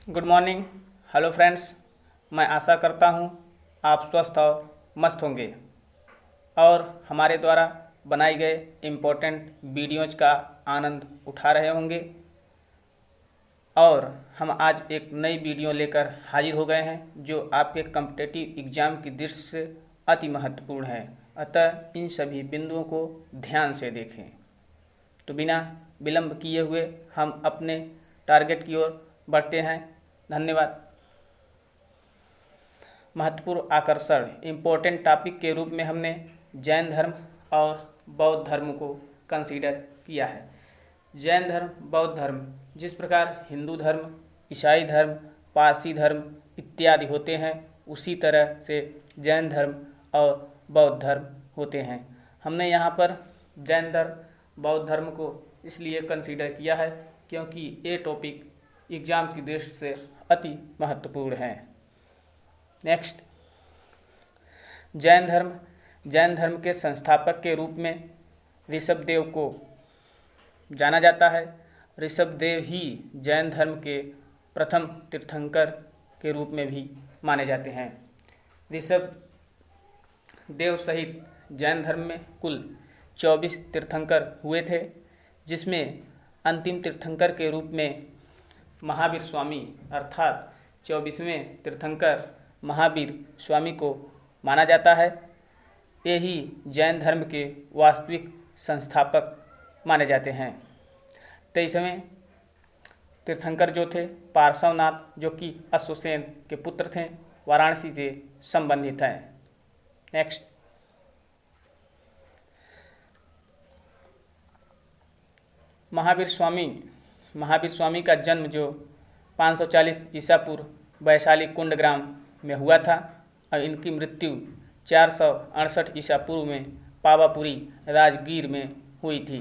Good morning. Hello friends, मैं आशा करता हूँ आप स्वस्थ और मस्त होंगे और हमारे द्वारा बनाए गए इम्पोर्टेंट वीडियोज़ का आनंद उठा रहे होंगे। और हम आज एक नई वीडियो लेकर हाजिर हो गए हैं जो आपके कॉम्पिटिटिव एग्ज़ाम की दृष्टि से अति महत्वपूर्ण है। अतः इन सभी बिंदुओं को ध्यान से देखें। तो बिना विलंब किए हुए हम अपने टारगेट की ओर बढ़ते हैं। धन्यवाद। महत्वपूर्ण आकर्षण इम्पोर्टेंट टॉपिक के रूप में हमने जैन धर्म और बौद्ध धर्म को कंसीडर किया है। जैन धर्म, बौद्ध धर्म, जिस प्रकार हिंदू धर्म, ईसाई धर्म, पारसी धर्म इत्यादि होते हैं, उसी तरह से जैन धर्म और बौद्ध धर्म होते हैं। हमने यहाँ पर जैन धर्म, बौद्ध धर्म को इसलिए कंसीडर किया है क्योंकि ये टॉपिक एग्ज़ाम की दृष्टि से अति महत्वपूर्ण है। नेक्स्ट, जैन धर्म के संस्थापक के रूप में ऋषभदेव को जाना जाता है। ऋषभदेव ही जैन धर्म के प्रथम तीर्थंकर के रूप में भी माने जाते हैं। ऋषभदेव सहित जैन धर्म में कुल 24 तीर्थंकर हुए थे, जिसमें अंतिम तीर्थंकर के रूप में महावीर स्वामी अर्थात 24वें तीर्थंकर महावीर स्वामी को माना जाता है। ये ही जैन धर्म के वास्तविक संस्थापक माने जाते हैं। 23वें तीर्थंकर जो थे पार्श्वनाथ, जो कि अश्वसेन के पुत्र थे, वाराणसी से संबंधित हैं। नेक्स्ट, महावीर स्वामी का जन्म जो 540 ईसा पूर्व वैशाली कुंड ग्राम में हुआ था और इनकी मृत्यु 468 ईसा पूर्व में पावापुरी राजगीर में हुई थी।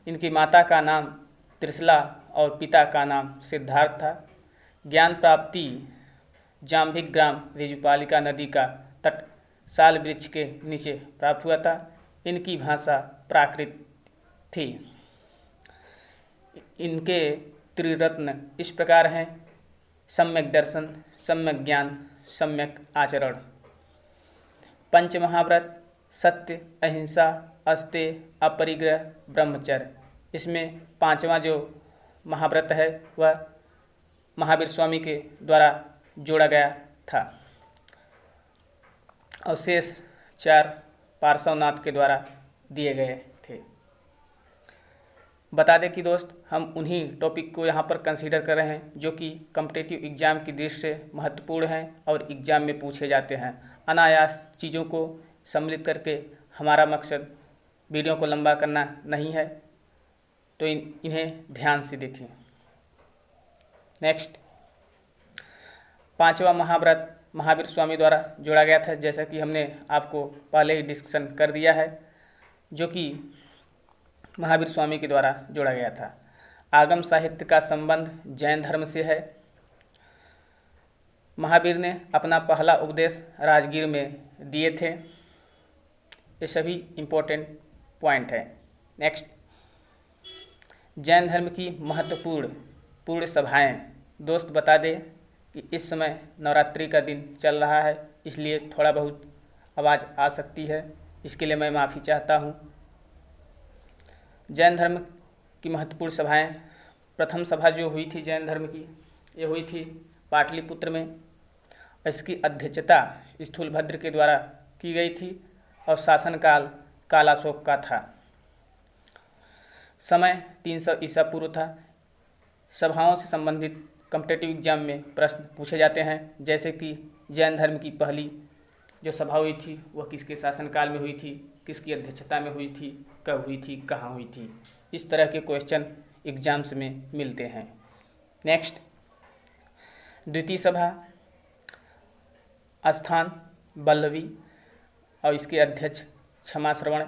इनकी माता का नाम त्रिशला और पिता का नाम सिद्धार्थ था। ज्ञान प्राप्ति जाम्भिक ग्राम ऋजुपालिका नदी का तट साल वृक्ष के नीचे प्राप्त हुआ था। इनकी भाषा प्राकृत थी। इनके त्रिरत्न इस प्रकार हैं: सम्यक दर्शन, सम्यक ज्ञान, सम्यक आचरण। पंच महाव्रत सत्य, अहिंसा, अस्तेय, अपरिग्रह, ब्रह्मचर्य, इसमें पांचवा जो महाव्रत है वह महावीर स्वामी के द्वारा जोड़ा गया था और शेष 4 पार्श्वनाथ के द्वारा दिए गए थे। बता दें कि दोस्त, हम उन्हीं टॉपिक को यहाँ पर कंसीडर कर रहे हैं जो कि कॉम्पिटिटिव एग्ज़ाम की दृष्टि से महत्वपूर्ण हैं और एग्ज़ाम में पूछे जाते हैं। अनायास चीज़ों को सम्मिलित करके हमारा मकसद वीडियो को लंबा करना नहीं है, तो इन्हें ध्यान से देखें। नेक्स्ट, पांचवा महाव्रत महावीर स्वामी द्वारा जोड़ा गया था, जैसा कि हमने आपको पहले ही डिस्कशन कर दिया है, जो कि महावीर स्वामी के द्वारा जोड़ा गया था। आगम साहित्य का संबंध जैन धर्म से है। महावीर ने अपना पहला उपदेश राजगीर में दिए थे। ये सभी इम्पोर्टेंट पॉइंट है। नेक्स्ट, जैन धर्म की महत्वपूर्ण सभाएं। दोस्त बता दें कि इस समय नवरात्रि का दिन चल रहा है, इसलिए थोड़ा बहुत आवाज़ आ सकती है, इसके लिए मैं माफ़ी चाहता हूँ। जैन धर्म की महत्वपूर्ण सभाएं, प्रथम सभा जो हुई थी जैन धर्म की, ये हुई थी पाटलिपुत्र में। इसकी अध्यक्षता स्थूलभद्र के द्वारा की गई थी और शासनकाल कालाशोक का था। समय 300 ईसा पूर्व था। सभाओं से संबंधित कॉम्पिटिटिव एग्जाम में प्रश्न पूछे जाते हैं, जैसे कि जैन धर्म की पहली जो सभा हुई थी वह किसके शासनकाल में हुई थी, किसकी अध्यक्षता में हुई थी, कब हुई थी, कहाँ हुई थी। इस तरह के क्वेश्चन एग्जाम्स में मिलते हैं। नेक्स्ट, द्वितीय सभा स्थान बल्लवी और इसके अध्यक्ष क्षमा श्रवण।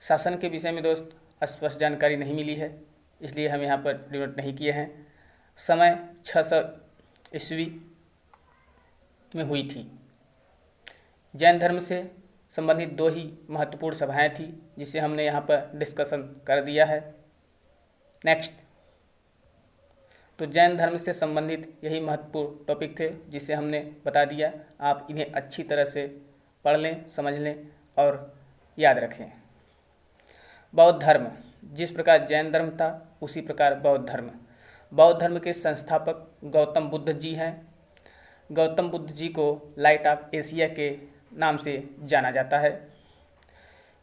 शासन के विषय में दोस्त स्पष्ट जानकारी नहीं मिली है, इसलिए हम यहाँ पर डिनोट नहीं किए हैं। समय 600 ईस्वी में हुई थी। जैन धर्म से संबंधित 2 ही महत्वपूर्ण सभाएं थी, जिसे हमने यहाँ पर डिस्कशन कर दिया है। नेक्स्ट, तो जैन धर्म से संबंधित यही महत्वपूर्ण टॉपिक थे जिसे हमने बता दिया। आप इन्हें अच्छी तरह से पढ़ लें, समझ लें और याद रखें। बौद्ध धर्म, जिस प्रकार जैन धर्म था उसी प्रकार बौद्ध धर्म। बौद्ध धर्म के संस्थापक गौतम बुद्ध जी हैं। गौतम बुद्ध जी को लाइट ऑफ एशिया के नाम से जाना जाता है।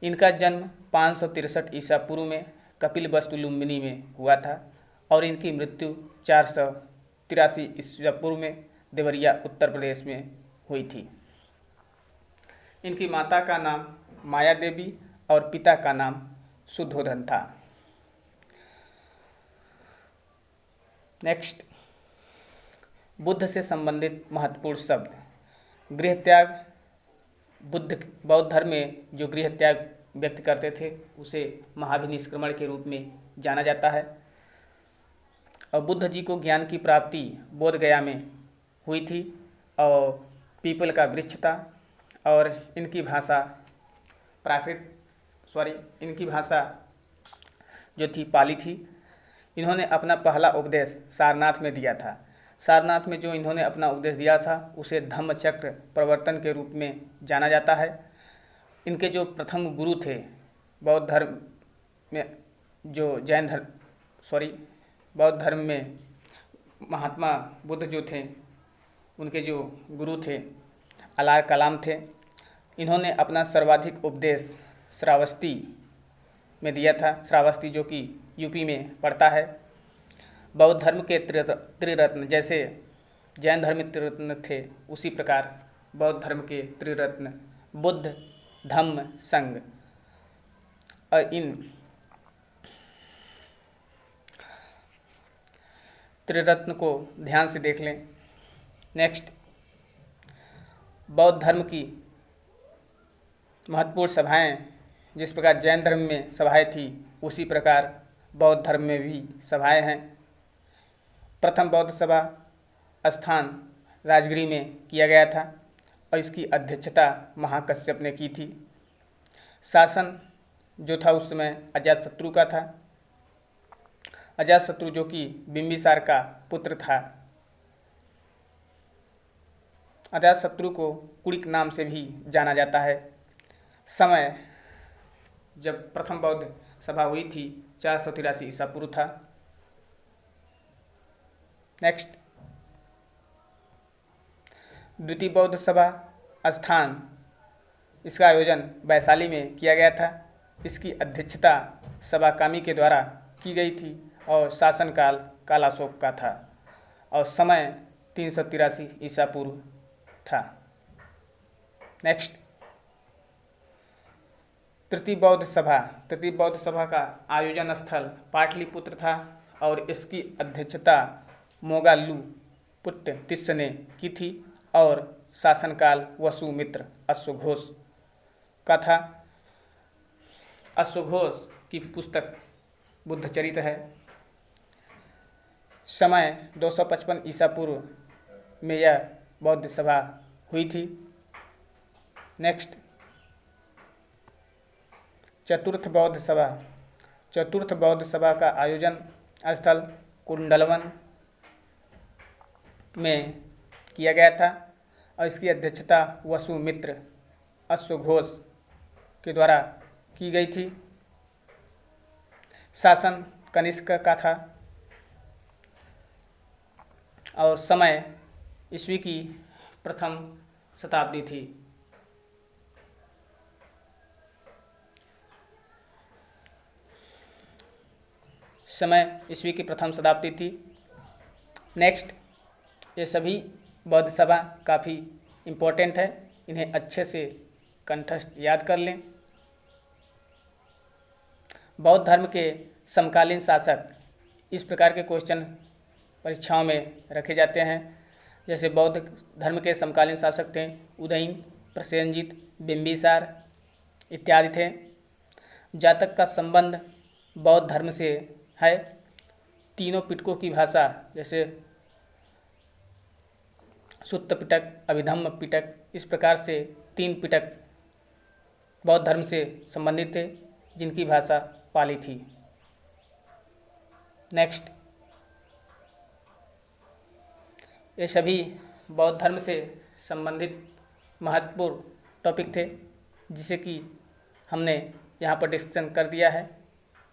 इनका जन्म 563 ईसा पूर्व में कपिलवस्तु लुम्बिनी में हुआ था और इनकी मृत्यु 483 ईसा पूर्व में देवरिया उत्तर प्रदेश में हुई थी। इनकी माता का नाम माया देवी और पिता का नाम शुद्धोधन था। नेक्स्ट, बुद्ध से संबंधित महत्वपूर्ण शब्द। गृह त्याग। बौद्ध धर्म में जो गृह त्याग व्यक्त करते थे उसे महाभिनिष्क्रमण के रूप में जाना जाता है। और बुद्ध जी को ज्ञान की प्राप्ति बोध गया में हुई थी और पीपल का वृक्ष था और इनकी भाषा इनकी भाषा जो थी पाली थी। इन्होंने अपना पहला उपदेश सारनाथ में दिया था। सारनाथ में जो इन्होंने अपना उपदेश दिया था उसे धम्मचक्र प्रवर्तन के रूप में जाना जाता है। इनके जो प्रथम गुरु थे बौद्ध धर्म में, जो बौद्ध धर्म में महात्मा बुद्ध जो थे उनके जो गुरु थे अलार कलाम थे। इन्होंने अपना सर्वाधिक उपदेश श्रावस्ती में दिया था। श्रावस्ती जो कि यूपी में पड़ता है। बौद्ध धर्म के त्रिरत्न जैसे जैन धर्म में त्रिरत्न थे उसी प्रकार बौद्ध धर्म के त्रिरत्न बुद्ध, धम्म, संघ। और इन त्रिरत्न को ध्यान से देख लें। नेक्स्ट, बौद्ध धर्म की महत्वपूर्ण सभाएं, जिस प्रकार जैन धर्म में सभाएं थी उसी प्रकार बौद्ध धर्म में भी सभाएं हैं। प्रथम बौद्ध सभा स्थान राजगिरी में किया गया था और इसकी अध्यक्षता महाकश्यप ने की थी। शासन जो था उस समय अजातशत्रु का था। अजातशत्रु जो कि बिंबिसार का पुत्र था। अजातशत्रु को कुड़िक नाम से भी जाना जाता है। समय जब प्रथम बौद्ध सभा हुई थी 483 ईसा पूर्व था। नेक्स्ट, द्वितीय बौद्ध सभा स्थान, इसका आयोजन वैशाली में किया गया था। इसकी अध्यक्षता सभा कामी के द्वारा की गई थी और शासनकाल कालाशोक का था और समय 383 ईसा पूर्व था। नेक्स्ट, तृतीय बौद्ध सभा का आयोजन स्थल पाटलिपुत्र था और इसकी अध्यक्षता मोगाल्लु पुट्ट तिस्स ने की थी और शासनकाल वसुमित्र अश्वघोष का था। अश्वघोष की पुस्तक बुद्धचरित है। समय 255 ईसा पूर्व में यह बौद्ध सभा हुई थी। नेक्स्ट, चतुर्थ बौद्ध सभा का आयोजन स्थल कुंडलवन में किया गया था और इसकी अध्यक्षता वसुमित्र अश्वघोष के द्वारा की गई थी। शासन कनिष्क का था और समय ईस्वी की प्रथम शताब्दी थी। नेक्स्ट, ये सभी बौद्ध सभा काफ़ी इम्पोर्टेंट है, इन्हें अच्छे से कंठस्थ याद कर लें। बौद्ध धर्म के समकालीन शासक, इस प्रकार के क्वेश्चन परीक्षाओं में रखे जाते हैं। जैसे बौद्ध धर्म के समकालीन शासक थे उदयन, प्रसेनजित, बिंबिसार इत्यादि थे। जातक का संबंध बौद्ध धर्म से है। तीनों पिटकों की भाषा जैसे सुत्त पिटक, अभिधम्म पिटक, इस प्रकार से 3 पिटक बौद्ध धर्म से संबंधित थे जिनकी भाषा पाली थी। नेक्स्ट, ये सभी बौद्ध धर्म से संबंधित महत्वपूर्ण टॉपिक थे जिसे कि हमने यहाँ पर डिस्कशन कर दिया है।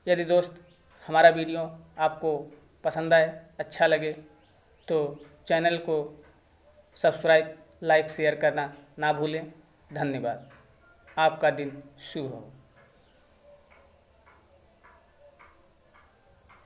यदि दोस्त हमारा वीडियो आपको पसंद आए, अच्छा लगे तो चैनल को सब्सक्राइब, लाइक, शेयर करना ना भूलें। धन्यवाद। आपका दिन शुभ हो।